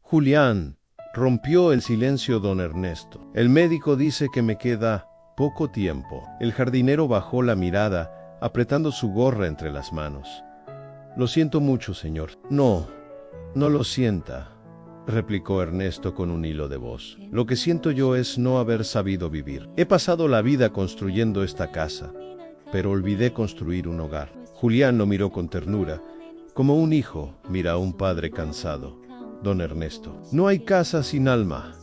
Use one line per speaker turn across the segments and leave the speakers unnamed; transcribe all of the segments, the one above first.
Julián, rompió el silencio don Ernesto. El médico dice que me queda poco tiempo. El jardinero bajó la mirada, apretando su gorra entre las manos. Lo siento mucho, señor. No lo sienta, replicó Ernesto con un hilo de voz. Lo que siento yo es no haber sabido vivir. He pasado la vida construyendo esta casa, pero olvidé construir un hogar. Julián lo miró con ternura, como un hijo mira a un padre cansado. Don Ernesto, no hay casa sin alma,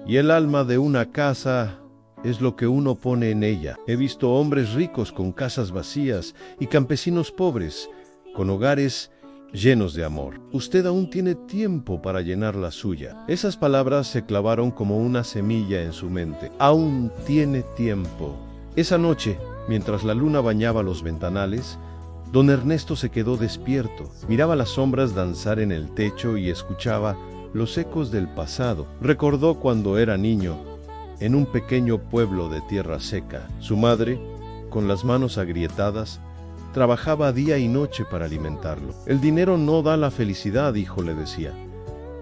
y el alma de una casa es lo que uno pone en ella. He visto hombres ricos con casas vacías y campesinos pobres, con hogares llenos de amor. Usted aún tiene tiempo para llenar la suya. Esas palabras se clavaron como una semilla en su mente. Aún tiene tiempo. Esa noche, mientras la luna bañaba los ventanales, don Ernesto se quedó despierto. Miraba las sombras danzar en el techo y escuchaba los ecos del pasado. Recordó cuando era niño, en un pequeño pueblo de tierra seca. Su madre, con las manos agrietadas, trabajaba día y noche para alimentarlo. El dinero no da la felicidad, hijo, le decía,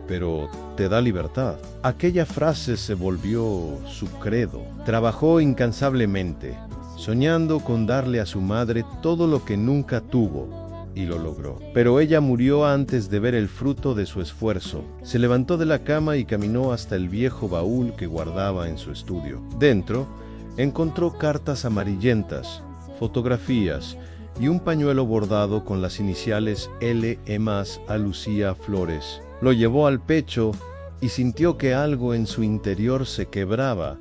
pero te da libertad. Aquella frase se volvió su credo. Trabajó incansablemente, soñando con darle a su madre todo lo que nunca tuvo, y lo logró. Pero ella murió antes de ver el fruto de su esfuerzo. Se levantó de la cama y caminó hasta el viejo baúl que guardaba en su estudio. Dentro, encontró cartas amarillentas, fotografías y un pañuelo bordado con las iniciales L.E. a Lucía Flores. Lo llevó al pecho y sintió que algo en su interior se quebraba.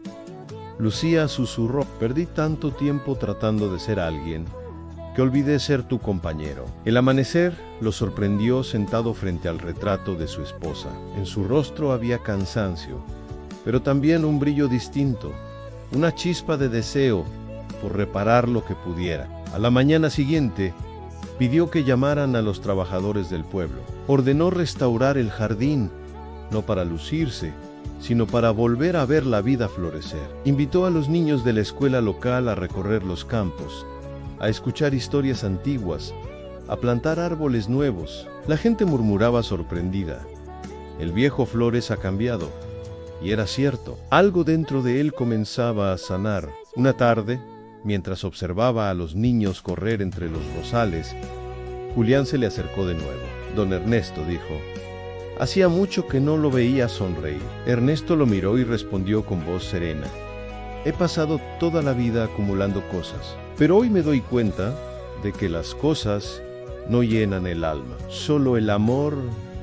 Lucía susurró: perdí tanto tiempo tratando de ser alguien que olvidé ser tu compañero. El amanecer lo sorprendió sentado frente al retrato de su esposa. En su rostro había cansancio, pero también un brillo distinto, una chispa de deseo por reparar lo que pudiera. A la mañana siguiente, pidió que llamaran a los trabajadores del pueblo. Ordenó restaurar el jardín, no para lucirse, sino para volver a ver la vida florecer. Invitó a los niños de la escuela local a recorrer los campos, a escuchar historias antiguas, a plantar árboles nuevos. La gente murmuraba sorprendida: el viejo Flores ha cambiado. Y era cierto, algo dentro de él comenzaba a sanar. Una tarde, mientras observaba a los niños correr entre los rosales, Julián se le acercó de nuevo. Don Ernesto, dijo. Hacía mucho que no lo veía sonreír. Ernesto lo miró y respondió con voz serena: he pasado toda la vida acumulando cosas, pero hoy me doy cuenta de que las cosas no llenan el alma, solo el amor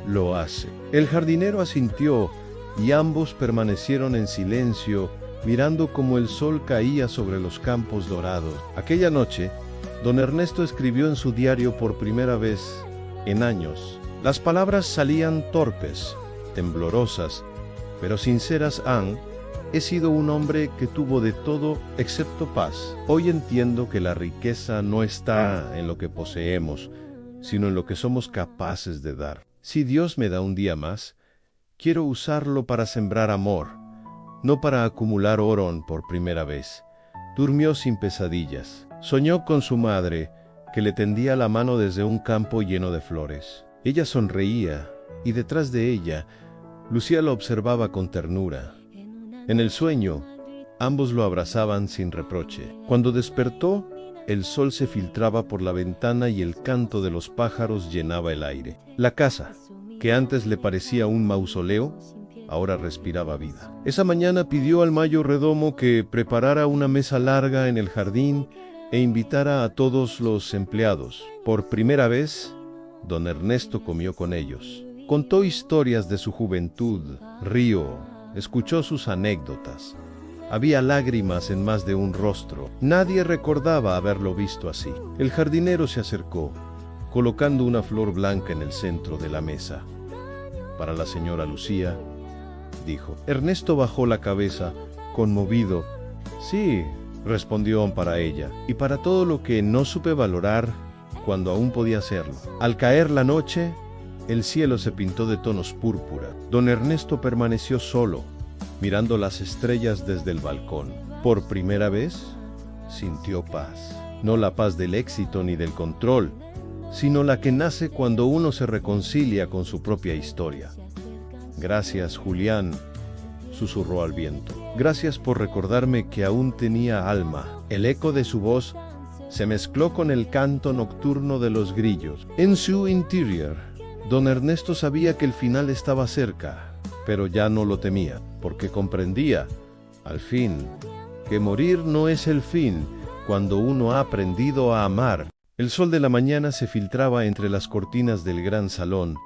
lo hace. El jardinero asintió y ambos permanecieron en silencio, mirando cómo el sol caía sobre los campos dorados. Aquella noche, don Ernesto escribió en su diario por primera vez en años. Las palabras salían torpes, temblorosas, pero sinceras. He sido un hombre que tuvo de todo excepto paz. Hoy entiendo que la riqueza no está en lo que poseemos, sino en lo que somos capaces de dar. Si Dios me da un día más, quiero usarlo para sembrar amor, no para acumular oro. Por primera vez, durmió sin pesadillas. Soñó con su madre, que le tendía la mano desde un campo lleno de flores. Ella sonreía, y detrás de ella, Lucía lo observaba con ternura. En el sueño, ambos lo abrazaban sin reproche. Cuando despertó, el sol se filtraba por la ventana y el canto de los pájaros llenaba el aire. La casa, que antes le parecía un mausoleo, ahora respiraba vida. Esa mañana pidió al mayordomo que preparara una mesa larga en el jardín e invitara a todos los empleados. Por primera vez, don Ernesto comió con ellos. Contó historias de su juventud, rió, escuchó sus anécdotas. Había lágrimas en más de un rostro. Nadie recordaba haberlo visto así. El jardinero se acercó, colocando una flor blanca en el centro de la mesa. Para la señora Lucía, dijo. Ernesto bajó la cabeza, conmovido. Sí, respondió para ella, y para todo lo que no supe valorar cuando aún podía hacerlo. Al caer la noche, el cielo se pintó de tonos púrpura. Don Ernesto permaneció solo, mirando las estrellas desde el balcón. Por primera vez, sintió paz. No la paz del éxito ni del control, sino la que nace cuando uno se reconcilia con su propia historia. Gracias, Julián, susurró al viento. Gracias por recordarme que aún tenía alma. El eco de su voz se mezcló con el canto nocturno de los grillos. En su interior, don Ernesto sabía que el final estaba cerca, pero ya no lo temía, porque comprendía, al fin, que morir no es el fin cuando uno ha aprendido a amar. El sol de la mañana se filtraba entre las cortinas del gran salón,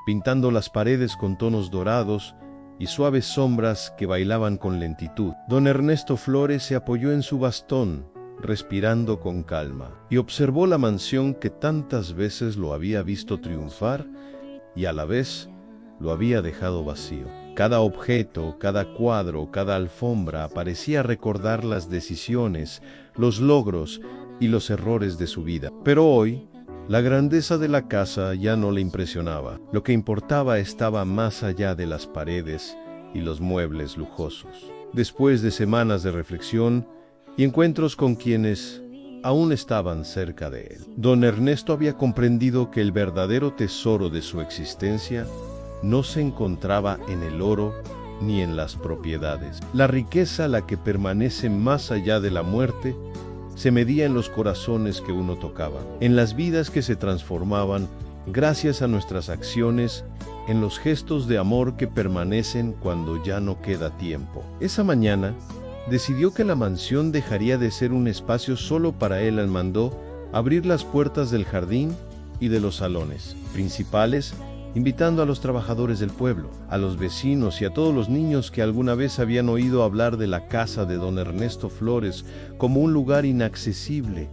pintando las paredes con tonos dorados y suaves sombras que bailaban con lentitud. Don Ernesto Flores se apoyó en su bastón, respirando con calma, y observó la mansión que tantas veces lo había visto triunfar y a la vez lo había dejado vacío. Cada objeto, cada cuadro, cada alfombra parecía recordar las decisiones, los logros y los errores de su vida. Pero hoy, la grandeza de la casa ya no le impresionaba. Lo que importaba estaba más allá de las paredes y los muebles lujosos. Después de semanas de reflexión y encuentros con quienes aún estaban cerca de él, don Ernesto había comprendido que el verdadero tesoro de su existencia no se encontraba en el oro ni en las propiedades. La riqueza, la que permanece más allá de la muerte, se medía en los corazones que uno tocaba, en las vidas que se transformaban gracias a nuestras acciones, en los gestos de amor que permanecen cuando ya no queda tiempo. Esa mañana, decidió que la mansión dejaría de ser un espacio solo para él. Mandó abrir las puertas del jardín y de los salones principales, invitando a los trabajadores del pueblo, a los vecinos y a todos los niños que alguna vez habían oído hablar de la casa de don Ernesto Flores como un lugar inaccesible.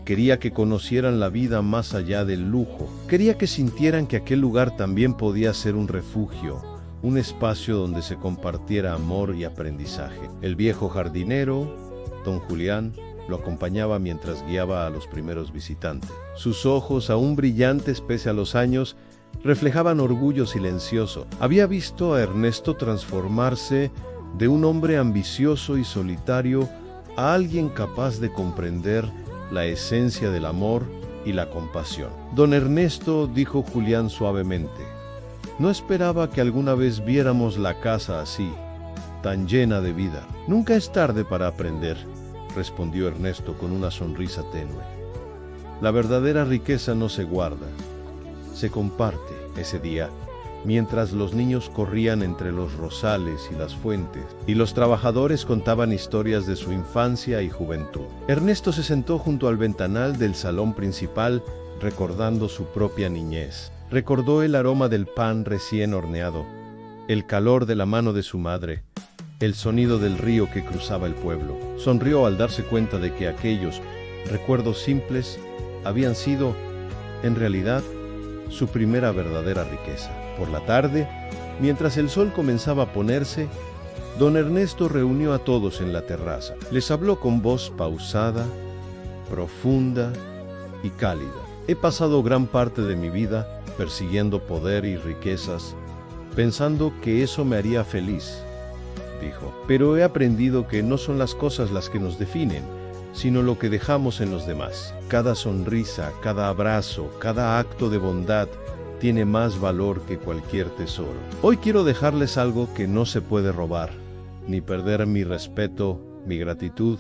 Quería que conocieran la vida más allá del lujo. Quería que sintieran que aquel lugar también podía ser un refugio, un espacio donde se compartiera amor y aprendizaje. El viejo jardinero, don Julián, lo acompañaba mientras guiaba a los primeros visitantes. Sus ojos, aún brillantes pese a los años, reflejaban orgullo silencioso. Había visto a Ernesto transformarse de un hombre ambicioso y solitario a alguien capaz de comprender la esencia del amor y la compasión. Don Ernesto, dijo Julián suavemente, no esperaba que alguna vez viéramos la casa así, tan llena de vida. Nunca es tarde para aprender, respondió Ernesto con una sonrisa tenue. La verdadera riqueza no se guarda, se comparte. Ese día, mientras los niños corrían entre los rosales y las fuentes, y los trabajadores contaban historias de su infancia y juventud, Ernesto se sentó junto al ventanal del salón principal, recordando su propia niñez. Recordó el aroma del pan recién horneado, el calor de la mano de su madre, el sonido del río que cruzaba el pueblo. Sonrió al darse cuenta de que aquellos recuerdos simples habían sido, en realidad, su primera verdadera riqueza. Por la tarde, mientras el sol comenzaba a ponerse, don Ernesto reunió a todos en la terraza. Les habló con voz pausada, profunda y cálida. He pasado gran parte de mi vida persiguiendo poder y riquezas, pensando que eso me haría feliz, dijo. Pero he aprendido que no son las cosas las que nos definen, sino lo que dejamos en los demás. Cada sonrisa, cada abrazo, cada acto de bondad tiene más valor que cualquier tesoro. Hoy quiero dejarles algo que no se puede robar, ni perder mi respeto, mi gratitud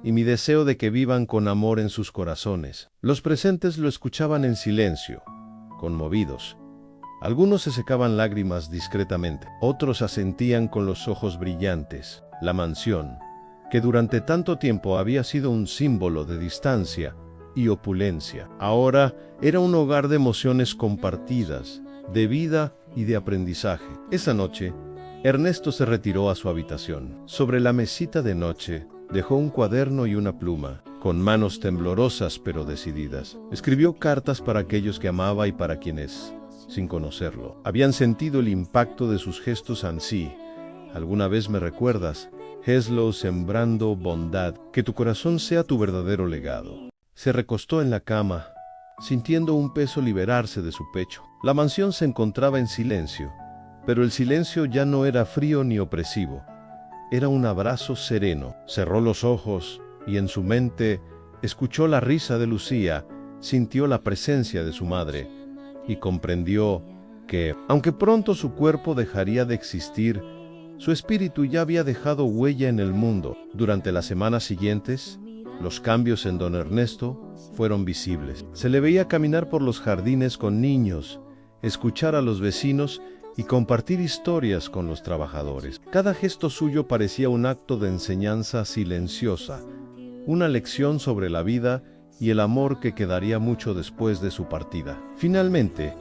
y mi deseo de que vivan con amor en sus corazones. Los presentes lo escuchaban en silencio, conmovidos. Algunos se secaban lágrimas discretamente, otros asentían con los ojos brillantes. La mansión, que durante tanto tiempo había sido un símbolo de distancia y opulencia, ahora era un hogar de emociones compartidas, de vida y de aprendizaje. Esa noche, Ernesto se retiró a su habitación. Sobre la mesita de noche, dejó un cuaderno y una pluma. Con manos temblorosas pero decididas, escribió cartas para aquellos que amaba y para quienes, sin conocerlo, habían sentido el impacto de sus gestos ansí. ¿Alguna vez me recuerdas? Heslo sembrando bondad, que tu corazón sea tu verdadero legado. Se recostó en la cama, sintiendo un peso liberarse de su pecho. La mansión se encontraba en silencio, pero el silencio ya no era frío ni opresivo. Era un abrazo sereno. Cerró los ojos y en su mente escuchó la risa de Lucía, sintió la presencia de su madre y comprendió porque, aunque pronto su cuerpo dejaría de existir, su espíritu ya había dejado huella en el mundo. Durante las semanas siguientes, los cambios en don Ernesto fueron visibles. Se le veía caminar por los jardines con niños, escuchar a los vecinos y compartir historias con los trabajadores. Cada gesto suyo parecía un acto de enseñanza silenciosa, una lección sobre la vida y el amor que quedaría mucho después de su partida. Finalmente,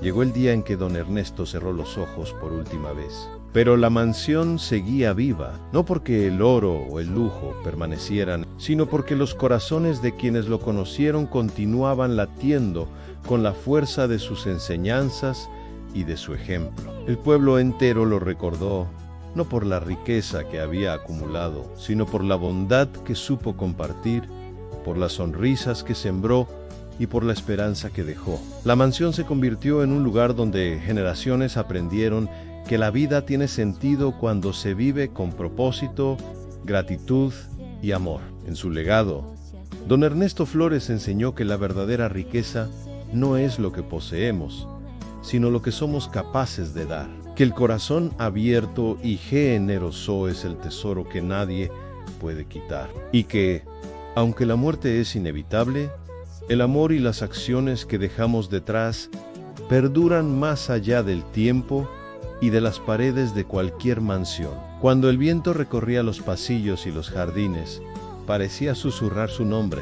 llegó el día en que don Ernesto cerró los ojos por última vez. Pero la mansión seguía viva, no porque el oro o el lujo permanecieran, sino porque los corazones de quienes lo conocieron continuaban latiendo con la fuerza de sus enseñanzas y de su ejemplo. El pueblo entero lo recordó, no por la riqueza que había acumulado, sino por la bondad que supo compartir, por las sonrisas que sembró y por la esperanza que dejó. La mansión se convirtió en un lugar donde generaciones aprendieron que la vida tiene sentido cuando se vive con propósito, gratitud y amor. En su legado, don Ernesto Flores enseñó que la verdadera riqueza no es lo que poseemos, sino lo que somos capaces de dar. Que el corazón abierto y generoso es el tesoro que nadie puede quitar. Y que, aunque la muerte es inevitable, el amor y las acciones que dejamos detrás perduran más allá del tiempo y de las paredes de cualquier mansión. Cuando el viento recorría los pasillos y los jardines, parecía susurrar su nombre,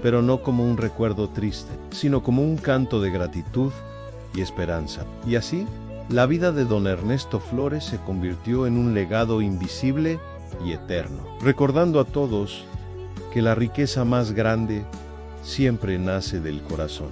pero no como un recuerdo triste, sino como un canto de gratitud y esperanza. Y así, la vida de don Ernesto Flores se convirtió en un legado invisible y eterno, recordando a todos que la riqueza más grande siempre nace del corazón.